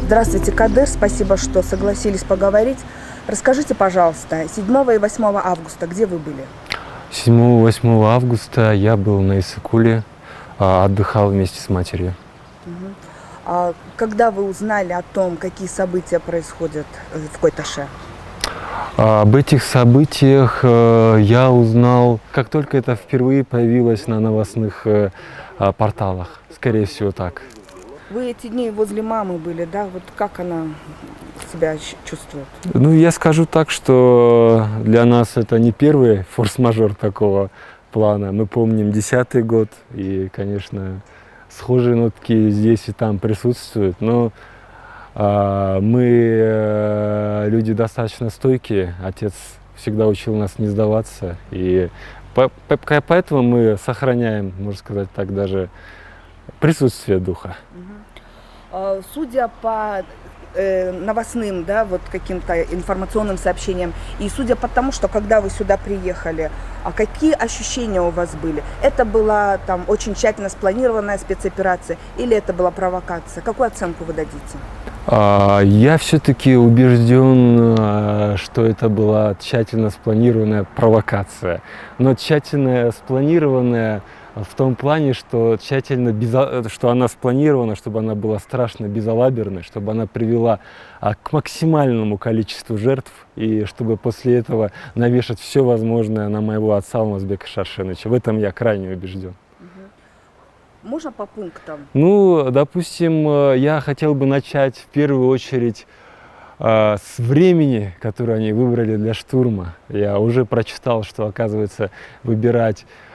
Здравствуйте, Кадыр. Спасибо, что согласились поговорить. Расскажите, пожалуйста, 7 и 8 августа где вы были? 7-8 августа я был на Иссык-Куле, отдыхал вместе с матерью. Когда вы узнали о том, какие события происходят в Кой-Таше? Об этих событиях я узнал, как только это впервые появилось на новостных порталах. Скорее всего, так. Вы эти дни возле мамы были, да? Вот как она себя чувствует? Ну, я скажу так, что для нас это не первый форс-мажор такого плана. Мы помним 10-й год, и, конечно, схожие нотки здесь и там присутствуют. Но мы люди достаточно стойкие. Отец всегда учил нас не сдаваться. И поэтому мы сохраняем, можно сказать так, даже присутствие духа. Судя по новостным, да, вот каким-то информационным сообщениям, и судя по тому, что когда вы сюда приехали, какие ощущения у вас были? Это была там очень тщательно спланированная спецоперация или это была провокация? Какую оценку вы дадите? Я все-таки убежден, что это была тщательно спланированная провокация. Но тщательно спланированная в том плане, что что она спланирована, чтобы она была страшно безалаберной, чтобы она привела к максимальному количеству жертв, и чтобы после этого навешать все возможное на моего отца Алмазбека Шаршеновича. В этом я крайне убежден. Можно по пунктам? Ну, допустим, я хотел бы начать в первую очередь с времени, которое они выбрали для штурма. Я уже прочитал, что, оказывается,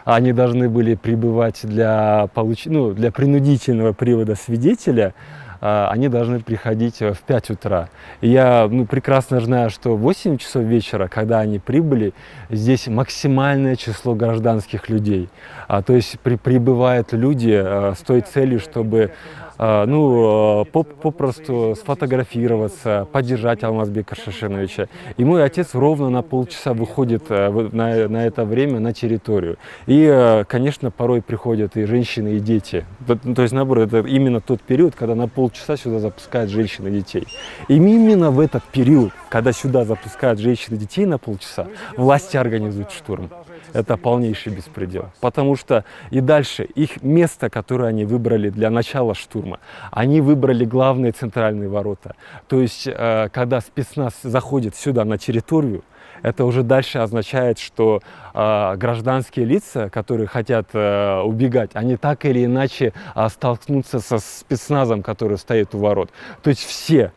они должны были прибывать для принудительного привода свидетеля, они должны приходить в 5 утра. И я прекрасно знаю, что в 8 часов вечера, когда они прибыли, здесь максимальное число гражданских людей. То есть прибывают люди с той целью, чтобы попросту сфотографироваться, поддержать Алмазбека Шаршеновича. И мой отец ровно на полчаса выходит на это время на территорию. И, конечно, порой приходят и женщины, и дети. То есть, наоборот, это именно тот период, когда на полчаса сюда запускают женщин и детей. И именно в этот период, когда сюда запускают женщин и детей на полчаса, власти организуют штурм. Это полнейший беспредел. Потому что и дальше их место, которое они выбрали для начала штурма, они выбрали главные центральные ворота. То есть, когда спецназ заходит сюда на территорию, это уже дальше означает, что гражданские лица, которые хотят убегать, они так или иначе столкнутся со спецназом, который стоит у ворот. То есть все,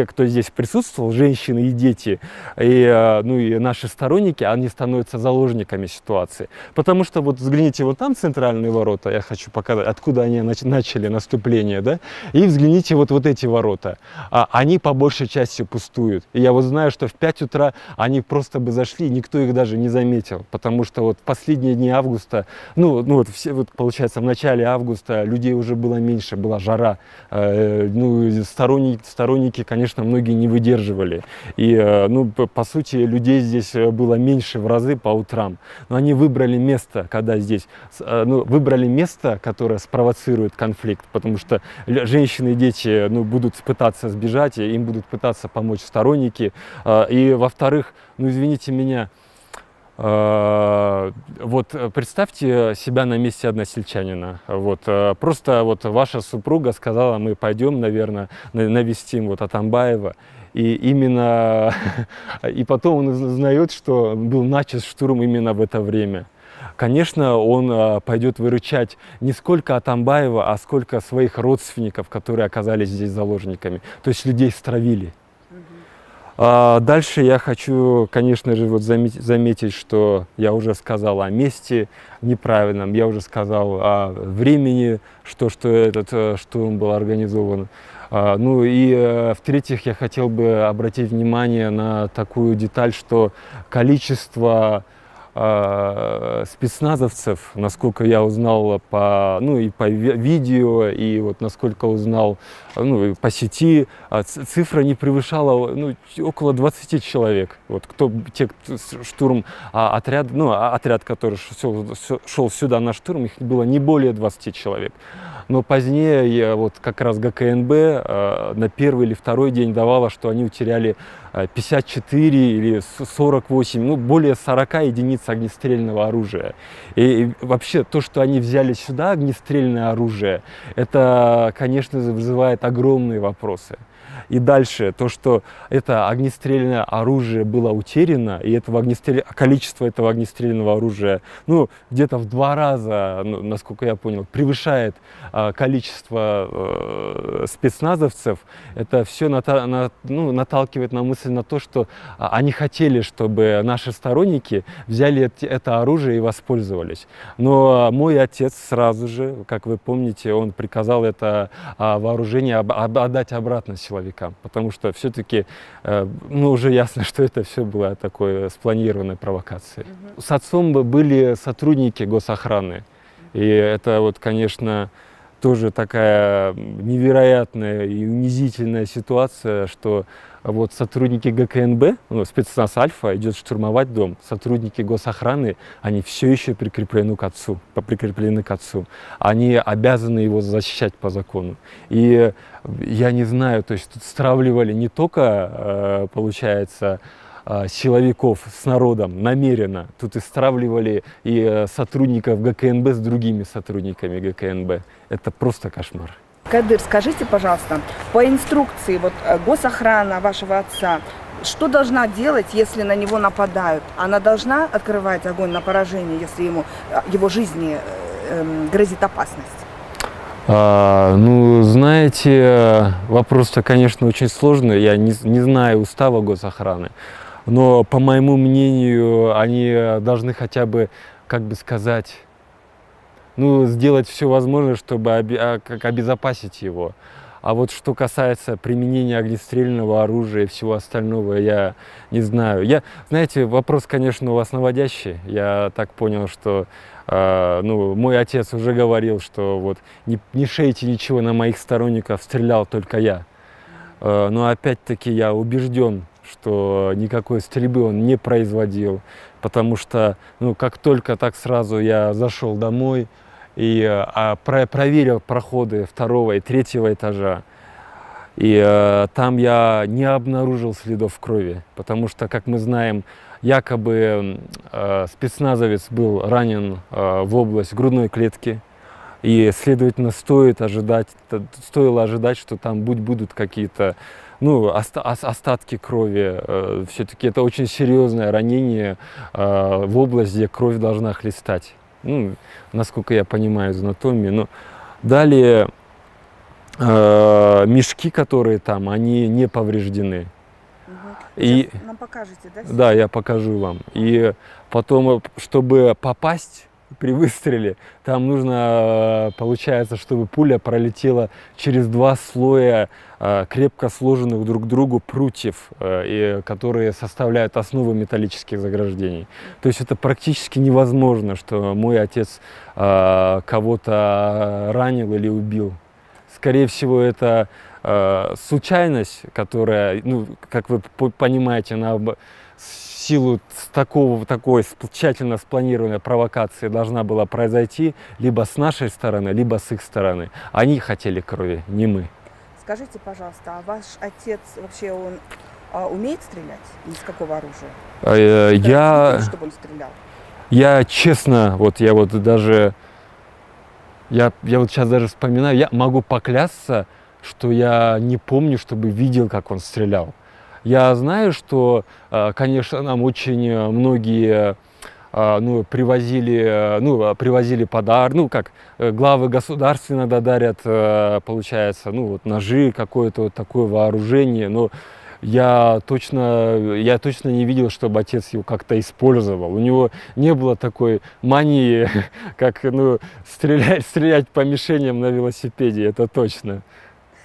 кто здесь присутствовал, женщины и дети, и наши сторонники, они становятся заложниками ситуации. Потому что вот взгляните, вот там центральные ворота, я хочу показать, откуда они начали наступление, да, и взгляните вот эти ворота. Они по большей части пустуют. И я вот знаю, что в 5 утра они просто бы зашли, никто их даже не заметил, потому что вот в последние дни августа, получается, в начале августа людей уже было меньше, была жара, сторонники, конечно, многие не выдерживали. И, по сути, людей здесь было меньше в разы по утрам. Но они выбрали место, выбрали место, которое спровоцирует конфликт, потому что женщины и дети, будут пытаться сбежать, и им будут пытаться помочь сторонники. И, во-вторых, извините меня, вот представьте себя на месте односельчанина. Просто ваша супруга сказала, мы пойдем, наверное, навестим Атамбаева. И именно и потом он узнает, что был начат штурм именно в это время. Конечно, он пойдет выручать не сколько Атамбаева, а сколько своих родственников, которые оказались здесь заложниками. То есть людей стравили. Дальше я хочу, конечно же, заметить, что я уже сказал о месте неправильном, я уже сказал о времени, что этот штурм был организован. В-третьих, я хотел бы обратить внимание на такую деталь, что количество спецназовцев, насколько я узнал по видео и насколько узнал по сети, цифра не превышала около 20 человек. Штурм отряд, который шел сюда на штурм, их было не более 20 человек. но позднее вот как раз ГКНБ на первый или второй день давала, что они утеряли 54 или 48, ну более 40 единиц огнестрельного оружия. И вообще то, что они взяли сюда огнестрельное оружие, это, конечно, вызывает огромные вопросы. И дальше, то, что это огнестрельное оружие было утеряно, и количество этого огнестрельного оружия, ну, где-то в 2 раза, ну, насколько я понял, превышает количество спецназовцев, это все наталкивает на мысль на то, что они хотели, чтобы наши сторонники взяли это оружие и воспользовались. Но мой отец сразу же, как вы помните, он приказал это вооружение отдать обратно силовикам, потому что все-таки ну, уже ясно, что это все было такой спланированной провокацией. С отцом были сотрудники госохраны, и это вот, конечно, тоже такая невероятная и унизительная ситуация, что вот сотрудники ГКНБ, ну, спецназ Альфа идет штурмовать дом, сотрудники госохраны, они все еще прикреплены к отцу. Они обязаны его защищать по закону. И я не знаю, то есть тут стравливали не только, получается, силовиков с народом намеренно, тут и стравливали и сотрудников ГКНБ с другими сотрудниками ГКНБ. Это просто кошмар. Кадыр, скажите, пожалуйста, по инструкции вот, госохрана вашего отца, что должна делать, если на него нападают? Она должна открывать огонь на поражение, если его жизни грозит опасность? Ну, знаете, вопрос-то, конечно, очень сложный. Я не знаю устава госохраны. Но, по моему мнению, они должны хотя бы, как бы сказать, ну, сделать все возможное, чтобы обезопасить его. А вот что касается применения огнестрельного оружия и всего остального, я не знаю. Знаете, вопрос, конечно, у вас наводящий. Я так понял, что ну, мой отец уже говорил, что вот не шейте ничего на моих сторонников, стрелял только я. Но опять-таки я убежден, что никакой стрельбы он не производил, потому что, ну, как только так сразу я зашел домой и проверил проходы 2-го и 3-го этажа, и там я не обнаружил следов крови, потому что, как мы знаем, якобы спецназовец был ранен в область грудной клетки, и, следовательно, стоило ожидать, что там будут какие-то, ну, остатки крови. Все-таки это очень серьезное ранение в область, где кровь должна хлестать. Ну, насколько я понимаю из анатомии. Но далее мешки, которые там, они не повреждены. И нам покажете, да? Да, я покажу вам. И потом, чтобы попасть при выстреле, там нужно, получается, чтобы пуля пролетела через 2 слоя крепко сложенных друг к другу прутьев, которые составляют основу металлических заграждений. То есть это практически невозможно, что мой отец кого-то ранил или убил. Скорее всего, это случайность, которая, ну, как вы понимаете, в силу такой тщательно спланированной провокации должна была произойти либо с нашей стороны, либо с их стороны. Они хотели крови, не мы. Скажите, пожалуйста, а ваш отец вообще он умеет стрелять? Из какого оружия? Чтобы он стрелял? Я честно, я вот сейчас даже вспоминаю, я могу поклясться, что я не помню, чтобы видел, как он стрелял. Я знаю, что, конечно, нам очень многие привозили подарки, как главы государств иногда дарят, получается, ножи, какое-то такое вооружение, но я точно не видел, чтобы отец его как-то использовал. У него не было такой мании, как стрелять по мишеням на велосипеде, это точно.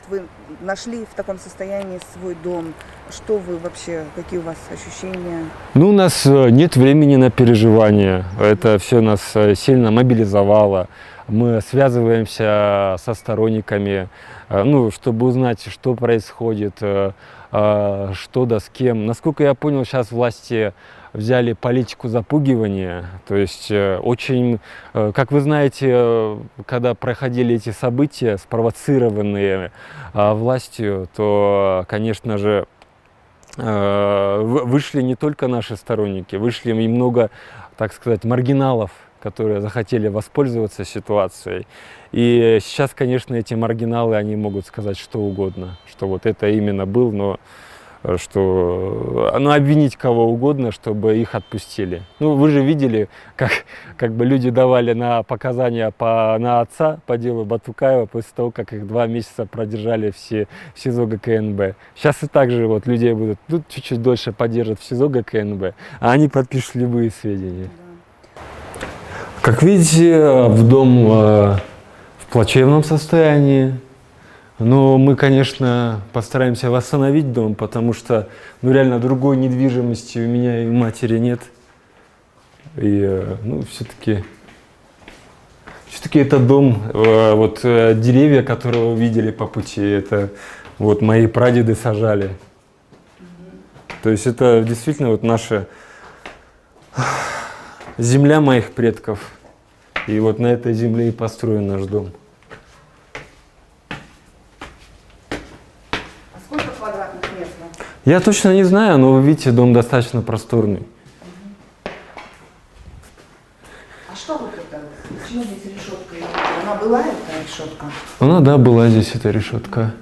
Вы нашли в таком состоянии свой дом. Что вы вообще, какие у вас ощущения? У нас нет времени на переживания. Это все нас сильно мобилизовало. Мы связываемся со сторонниками, чтобы узнать, что происходит, что да с кем. Насколько я понял, сейчас власти взяли политику запугивания. То есть очень, как вы знаете, когда проходили эти события, спровоцированные властью, то, конечно же, вышли не только наши сторонники, вышли и много, так сказать, маргиналов, которые захотели воспользоваться ситуацией. И сейчас, конечно, эти маргиналы, они могут сказать что угодно, что вот это именно был, но что, ну, обвинить кого угодно, чтобы их отпустили. Ну, вы же видели, как бы люди давали на показания на отца по делу Батукаева после того, как их 2 месяца продержали в СИЗО ГКНБ. Сейчас и так же вот людей будут чуть-чуть дольше подержат в СИЗО ГКНБ, а они подпишут любые сведения. Как видите, в дом в плачевном состоянии. Но мы, конечно, постараемся восстановить дом, потому что, ну, реально другой недвижимости у меня и у матери нет. И, ну, все-таки это дом, вот деревья, которые вы видели по пути, это вот мои прадеды сажали. То есть это действительно вот наша земля моих предков. И вот на этой земле и построен наш дом. Я точно не знаю, но вы видите, дом достаточно просторный. А что вот это? Почему здесь решетка? Она была, эта решетка? Она, да, была здесь, эта решетка.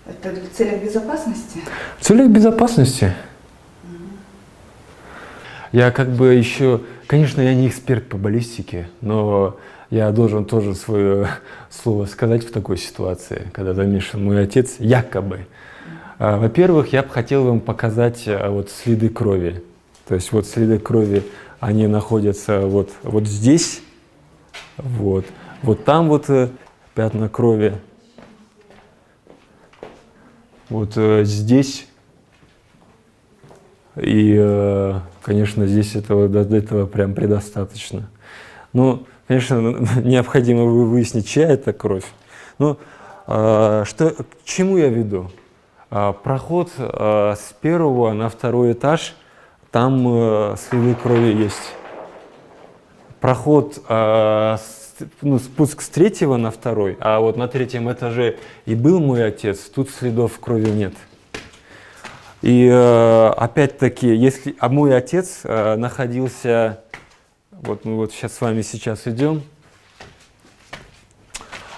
Это в целях безопасности? В целях безопасности. Я как бы еще, конечно, я не эксперт по баллистике, но я должен тоже свое слово сказать в такой ситуации, когда замешан мой отец, якобы. Во-первых, я бы хотел вам показать вот следы крови. То есть вот следы крови, они находятся вот здесь, вот там вот пятна крови, вот здесь. И, конечно, здесь до этого прям предостаточно. Ну, конечно, необходимо выяснить, чья это кровь. Но к чему я веду? Проход с 1-го на 2-й этаж, там следы крови есть. Проход, ну, спуск с 3-го на 2-й, а вот на 3-м этаже и был мой отец, тут следов крови нет. И опять-таки, если мой отец находился, вот мы вот сейчас с вами идем,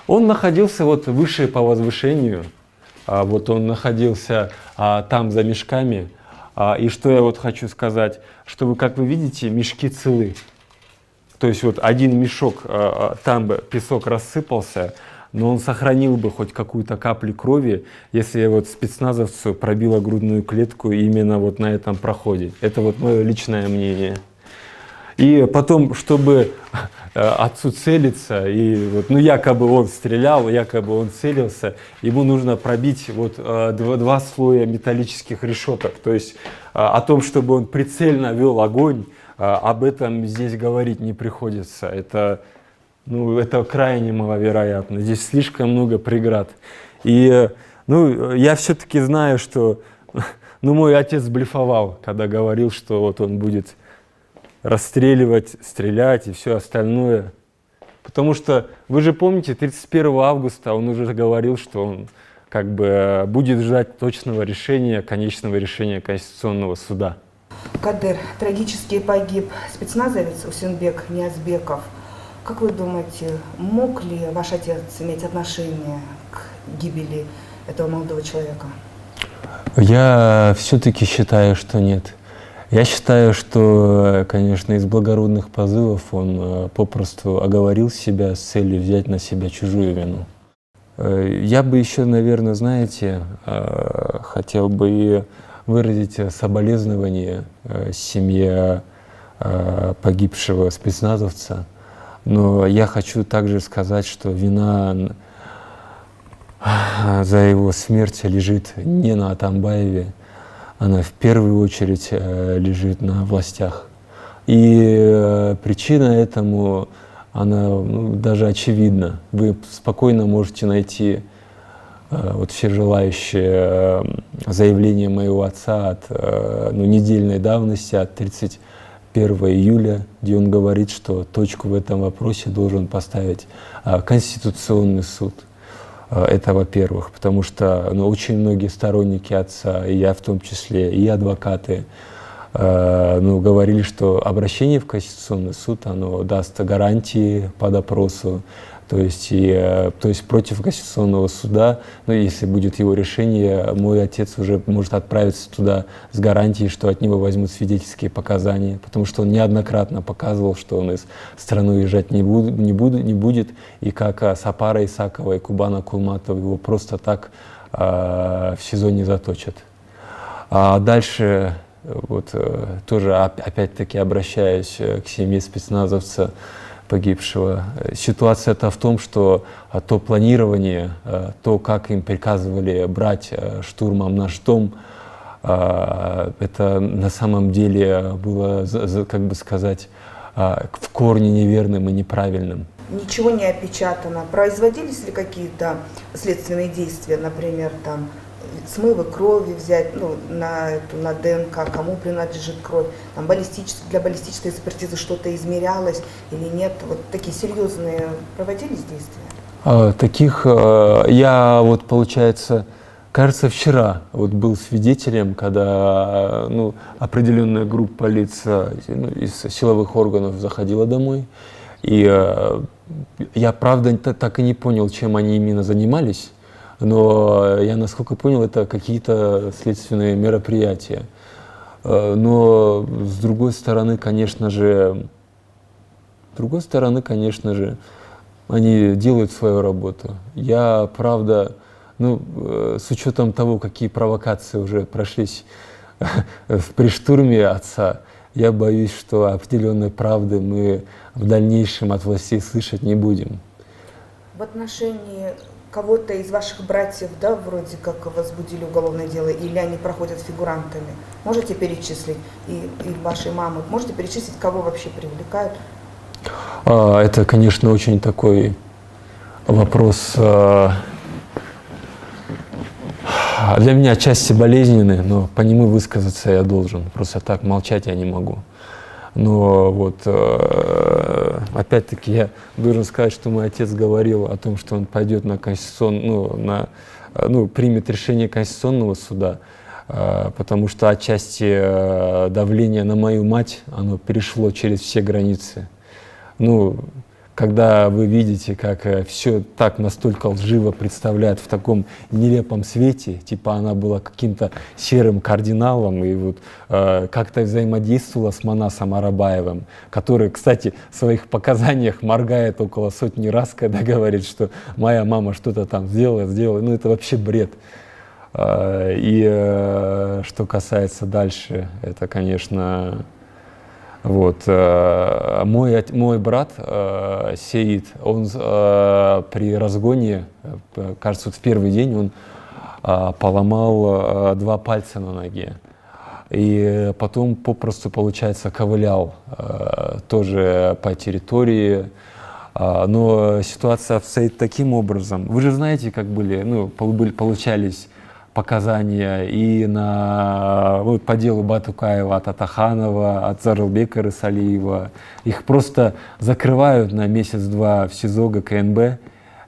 он находился вот выше по возвышению. Вот он находился там за мешками. И что я вот хочу сказать, что как вы видите, мешки целы. То есть вот один мешок, там бы песок рассыпался, но он сохранил бы хоть какую-то каплю крови, если вот спецназовцу пробило грудную клетку именно вот на этом проходе. Это вот мое личное мнение. И потом, чтобы отцу целиться, и вот, ну, якобы он стрелял, якобы он целился, ему нужно пробить вот 2 слоя металлических решеток. То есть о том, чтобы он прицельно вел огонь, об этом здесь говорить не приходится. Это крайне маловероятно. Здесь слишком много преград. И, ну, я все-таки знаю, что, ну, мой отец блефовал, когда говорил, что вот он будет расстреливать, стрелять и все остальное. Потому что, вы же помните, 31 августа он уже говорил, что он как бы будет ждать точного решения, конечного решения Конституционного суда. Кадыр, трагически погиб спецназовец Усенбек Ниязбеков. Как вы думаете, мог ли ваш отец иметь отношение к гибели этого молодого человека? Я все-таки считаю, что нет. Я считаю, что, конечно, из благородных позывов он попросту оговорил себя с целью взять на себя чужую вину. Я бы еще, наверное, знаете, хотел бы и выразить соболезнование семье погибшего спецназовца. Но я хочу также сказать, что вина за его смерть лежит не на Атамбаеве, она в первую очередь лежит на властях. И причина этому, она даже очевидна. Вы спокойно можете найти вот все желающие заявление моего отца от недельной давности, от 31 июля, где он говорит, что точку в этом вопросе должен поставить Конституционный суд. Это, во-первых, потому что очень многие сторонники отца, и я в том числе, и адвокаты, говорили, что обращение в Конституционный суд, оно даст гарантии по допросу, то есть против Конституционного суда, если будет его решение, мой отец уже может отправиться туда с гарантией, что от него возьмут свидетельские показания, потому что он неоднократно показывал, что он из страны уезжать не будет, и как Сапара Исакова и Кубана Кулматова его просто так в СИЗО не заточат. А дальше тоже опять-таки обращаюсь к семье спецназовца погибшего. Ситуация-то в том, что то планирование, то, как им приказывали брать штурмом наш дом, это на самом деле было, как бы сказать, в корне неверным и неправильным. Ничего не опечатано. Производились ли какие-то следственные действия, например, там, смывы крови взять, на ДНК, кому принадлежит кровь, там для баллистической экспертизы что-то измерялось или нет? Вот такие серьезные проводились действия? Таких я получается, кажется, вчера был свидетелем, когда определенная группа лиц из силовых органов заходила домой, и я, правда, так и не понял, чем они именно занимались. Но я, насколько понял, это какие-то следственные мероприятия. Но с другой стороны, конечно же, они делают свою работу. Я, правда, с учетом того, какие провокации уже прошлись при штурме отца, я боюсь, что определенной правды мы в дальнейшем от властей слышать не будем. В отношении кого-то из ваших братьев, вроде как возбудили уголовное дело, или они проходят фигурантами, можете перечислить? И вашей мамы, можете перечислить, кого вообще привлекают? Это, конечно, очень такой вопрос для меня отчасти болезненный, но по нему высказаться я должен. Просто так молчать я не могу. Но опять-таки я должен сказать, что мой отец говорил о том, что он пойдет на примет решение Конституционного суда, потому что отчасти давление на мою мать, оно перешло через все границы. Когда вы видите, как все так настолько лживо представляют в таком нелепом свете, типа она была каким-то серым кардиналом и как-то взаимодействовала с Манасом Арабаевым, который, кстати, в своих показаниях моргает около 100 раз, когда говорит, что моя мама что-то там сделала. Это вообще бред. И что касается дальше, это, конечно... Мой брат Сеид, он при разгоне, кажется, в первый день он поломал 2 пальца на ноге. И потом попросту, получается, ковылял тоже по территории. Но ситуация обстоит таким образом. Вы же знаете, как получались показания и по делу Батукаева от Атаханова, от Зарылбека Рысалиева. Их просто закрывают на месяц-два в СИЗО ГКНБ,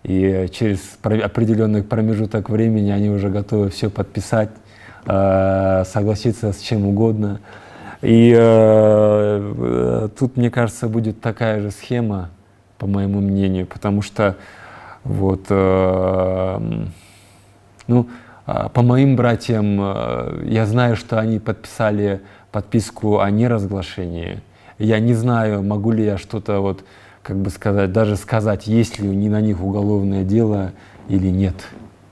и через определенный промежуток времени они уже готовы все подписать, согласиться с чем угодно. И тут, мне кажется, будет такая же схема, по моему мнению, потому что по моим братьям, я знаю, что они подписали подписку о неразглашении. Я не знаю, могу ли я что-то даже сказать, есть ли на них уголовное дело или нет.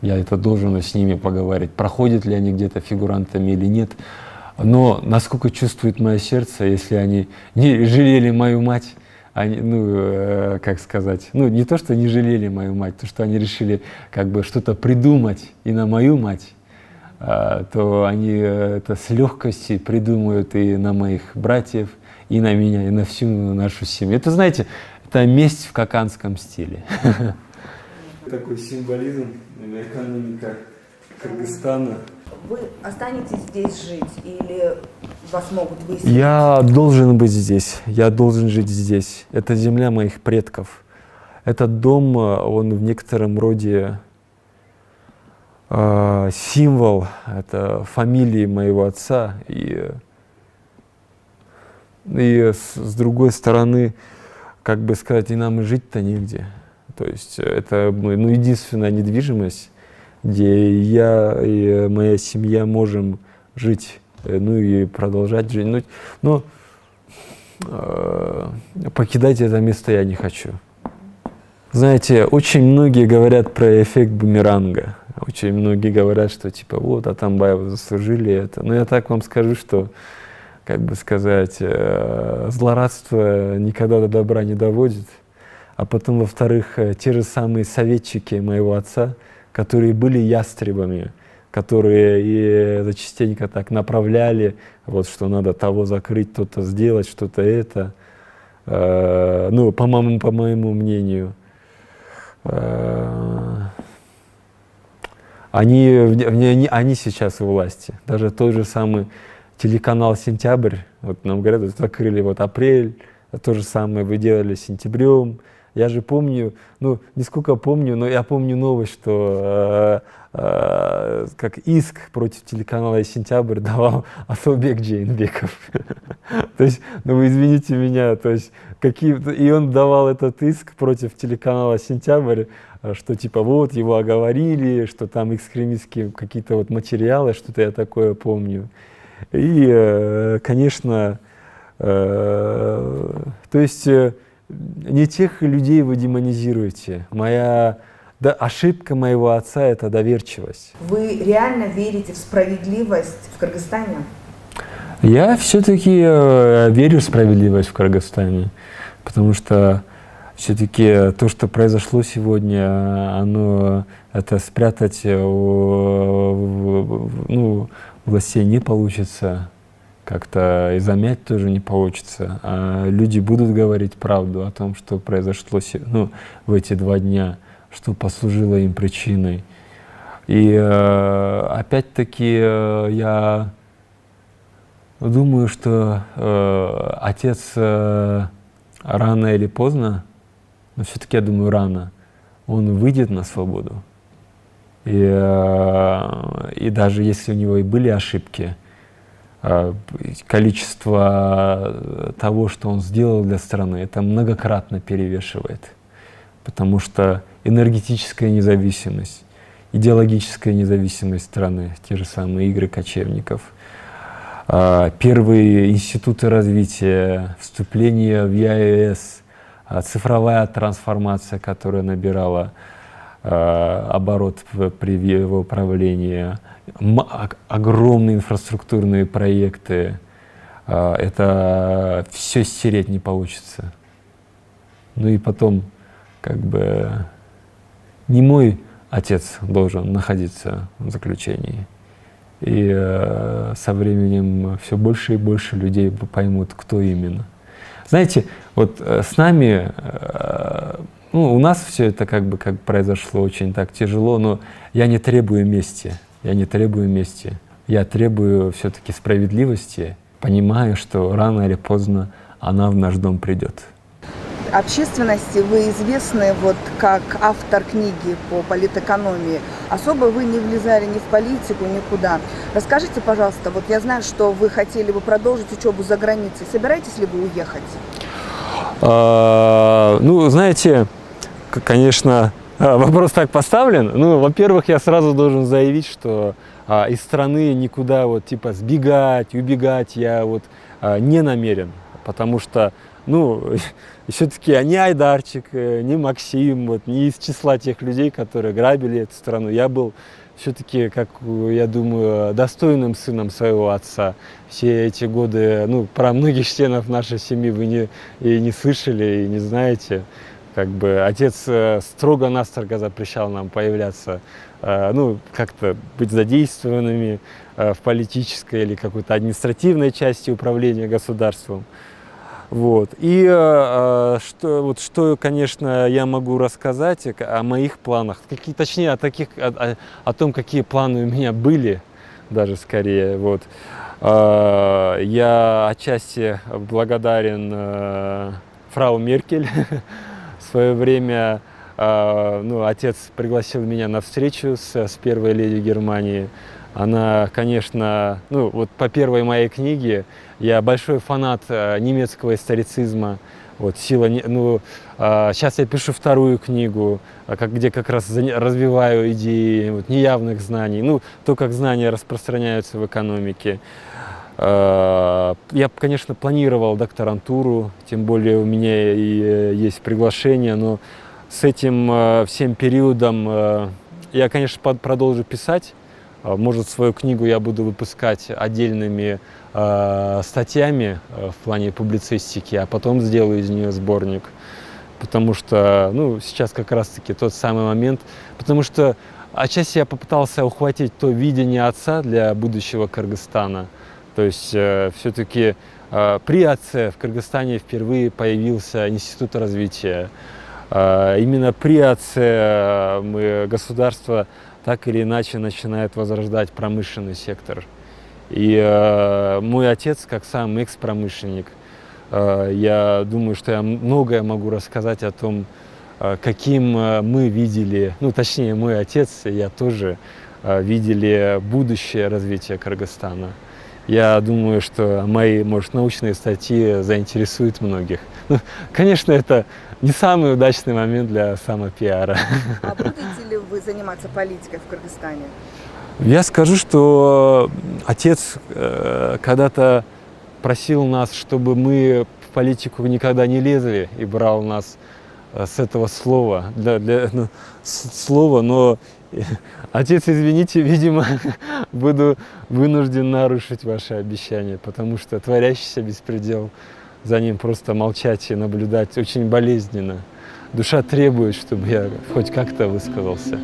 Я это должен с ними поговорить, проходят ли они где-то фигурантами или нет. Но насколько чувствует мое сердце, если они не жалели мою мать, они, не то, что не жалели мою мать, то, что они решили что-то придумать и на мою мать, то они это с легкостью придумают и на моих братьев, и на меня, и на всю нашу семью. Это, знаете, это месть в каканском стиле. Такой символизм, экономика Кыргызстана. Вы останетесь здесь жить или вас могут выселить? Я должен быть здесь, я должен жить здесь. Это земля моих предков. Этот дом, он в некотором роде символ, это фамилии моего отца. И с другой стороны, как бы сказать, и нам жить-то негде. То есть это единственная недвижимость, где я и моя семья можем жить, и продолжать жить. Но покидать это место я не хочу. Знаете, очень многие говорят про эффект бумеранга. Очень многие говорят, что типа вот Атамбаева заслужили это. Но я так вам скажу, что, как бы сказать, злорадство никогда до добра не доводит. А потом, во-вторых, те же самые советчики моего отца, которые были ястребами, которые и частенько так направляли, вот что надо того закрыть, то-то сделать, что-то это, по моему мнению. Они сейчас у власти. Даже тот же самый телеканал «Сентябрь», вот нам говорят, закрыли вот апрель, то же самое вы делали сентябрем. Я же помню, не сколько помню, но я помню новость, что как иск против телеканала «Сентябрь» давал Асылбек Джейнбеков. То есть, вы извините меня, то есть, и он давал этот иск против телеканала «Сентябрь», что типа вот его оговорили, что там экстремистские какие-то вот материалы, что-то я такое помню. И, конечно, то есть не тех людей вы демонизируете. Ошибка моего отца — это доверчивость. Вы реально верите в справедливость в Кыргызстане? Я все-таки верю в справедливость в Кыргызстане, потому что все-таки то, что произошло сегодня, это спрятать властей не получится, как-то и замять тоже не получится. А люди будут говорить правду о том, что произошло в эти 2 дня, что послужило им причиной. И опять-таки я думаю, что отец рано или поздно, но все-таки я думаю рано, он выйдет на свободу. И даже если у него и были ошибки, количество того, что он сделал для страны, это многократно перевешивает. Потому что энергетическая независимость, идеологическая независимость страны, те же самые игры кочевников, первые институты развития, вступление в ЕАЭС, цифровая трансформация, которая набирала оборот при его правлении, огромные инфраструктурные проекты, это все стереть не получится. И потом, не мой отец должен находиться в заключении. И со временем все больше и больше людей поймут, кто именно. Знаете, вот с нами, у нас все это как произошло очень так тяжело, но я не требую мести. Я требую все-таки справедливости, понимая, что рано или поздно она в наш дом придет. Общественности вы известны как автор книги по политэкономии. Особо вы не влезали ни в политику, никуда. Расскажите, пожалуйста, я знаю, что вы хотели бы продолжить учебу за границей. Собираетесь ли вы уехать? Знаете, конечно, вопрос так поставлен. Во-первых, я сразу должен заявить, что из страны никуда сбегать, убегать я не намерен. Потому что, все-таки ни Айдарчик, ни Максим, не из числа тех людей, которые грабили эту страну. Я был все-таки, как я думаю, достойным сыном своего отца. Все эти годы, про многих членов нашей семьи вы не слышали и не знаете. Отец строго-настрого запрещал нам появляться, как-то быть задействованными в политической или какой-то административной части управления государством. Вот. И что, конечно, я могу рассказать о моих планах, точнее, о том, какие планы у меня были, даже скорее. Вот. Я отчасти благодарен фрау Меркель. В свое время отец пригласил меня на встречу с первой леди Германии. Она, конечно, вот по первой моей книге, я большой фанат немецкого историцизма. Вот, сейчас я пишу вторую книгу, где как раз развиваю идеи неявных знаний, то, как знания распространяются в экономике. Я, конечно, планировал докторантуру, тем более у меня и есть приглашение, но с этим всем периодом я, конечно, продолжу писать. Может, свою книгу я буду выпускать отдельными статьями в плане публицистики, а потом сделаю из нее сборник. Потому что, сейчас как раз-таки тот самый момент. Потому что отчасти я попытался ухватить то видение отца для будущего Кыргызстана. То есть все-таки при отце в Кыргызстане впервые появился институт развития. Именно при отце государство так или иначе начинает возрождать промышленный сектор. И мой отец, как сам экс-промышленник, я думаю, что я многое могу рассказать о том, каким мы видели, точнее, мой отец и я тоже видели будущее развития Кыргызстана. Я думаю, что мои, может, научные статьи заинтересуют многих. Конечно, это не самый удачный момент для самопиара. А будете ли вы заниматься политикой в Кыргызстане? Я скажу, что отец когда-то просил нас, чтобы мы в политику никогда не лезли, и брал нас с этого слова, слова, но отец, извините, видимо, буду вынужден нарушить ваши обещания, потому что творящийся беспредел, за ним просто молчать и наблюдать очень болезненно. Душа требует, чтобы я хоть как-то высказался.